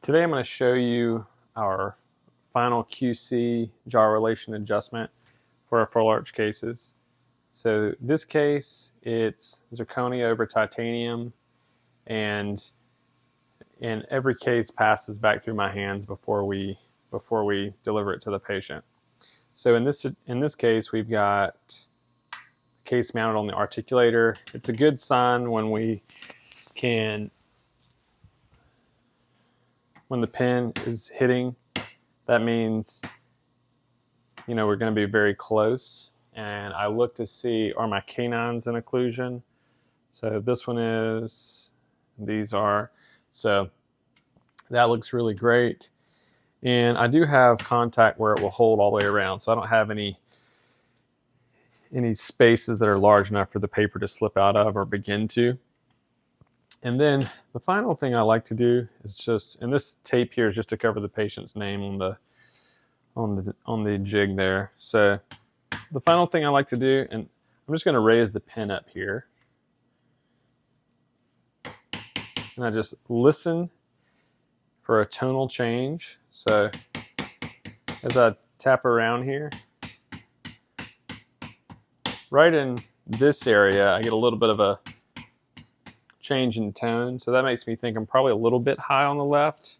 Today I'm going to show you our final QC jaw relation adjustment for our full arch cases. So this case, it's zirconia over titanium, and every case passes back through my hands before we deliver it to the patient. So in this case, we've got a case mounted on the articulator. It's a good sign when the pen is hitting. That means, we're going to be very close. And I look to see, are my canines in occlusion? So this one is, these are. So that looks really great. And I do have contact where it will hold all the way around. So I don't have any spaces that are large enough for the paper to slip out of or begin to. And then the final thing I like to do is just, and this tape here is just to cover the patient's name on the jig there. So the final thing I like to do, and I'm just going to raise the pen up here, and I just listen for a tonal change. So as I tap around here, right in this area, I get a little bit of a change in tone. So that makes me think I'm probably a little bit high on the left.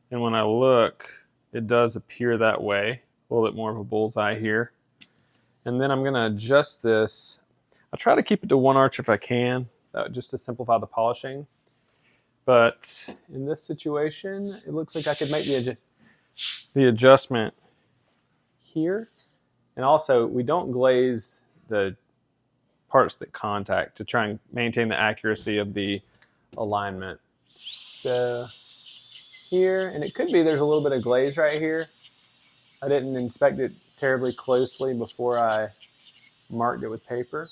And when I look, it does appear that way. A little bit more of a bullseye here. And then I'm going to adjust this. I try to keep it to one arch if I can, just to simplify the polishing. But in this situation, it looks like I could make the adjustment here. And also, we don't glaze the parts that contact to try and maintain the accuracy of the alignment. So here, and it could be there's a little bit of glaze right here. I didn't inspect it terribly closely before I marked it with paper.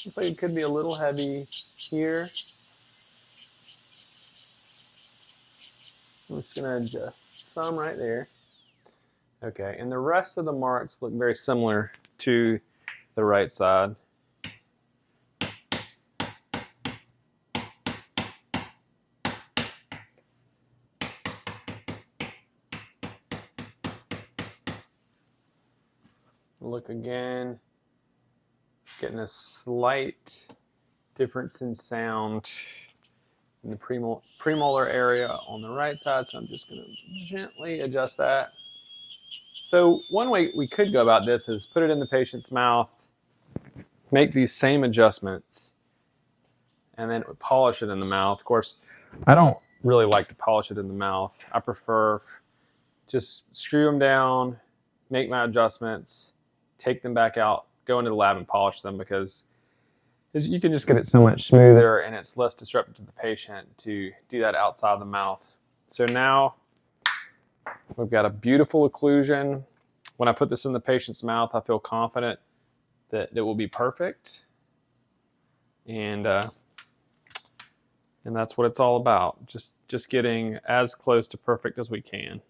Looks like it could be a little heavy here. I'm just going to adjust some right there. Okay, and the rest of the marks look very similar to the right side. Look again, getting a slight difference in sound in the premolar area on the right side, so I'm just going to gently adjust that. So one way we could go about this is put it in the patient's mouth, make these same adjustments, and then polish it in the mouth. Of course, I don't really like to polish it in the mouth. I prefer just screw them down, make my adjustments, take them back out, go into the lab and polish them, because you can just get it so much smoother and it's less disruptive to the patient to do that outside the mouth. So now we've got a beautiful occlusion. When I put this in the patient's mouth, I feel confident that it will be perfect. And that's what it's all about. Just getting as close to perfect as we can.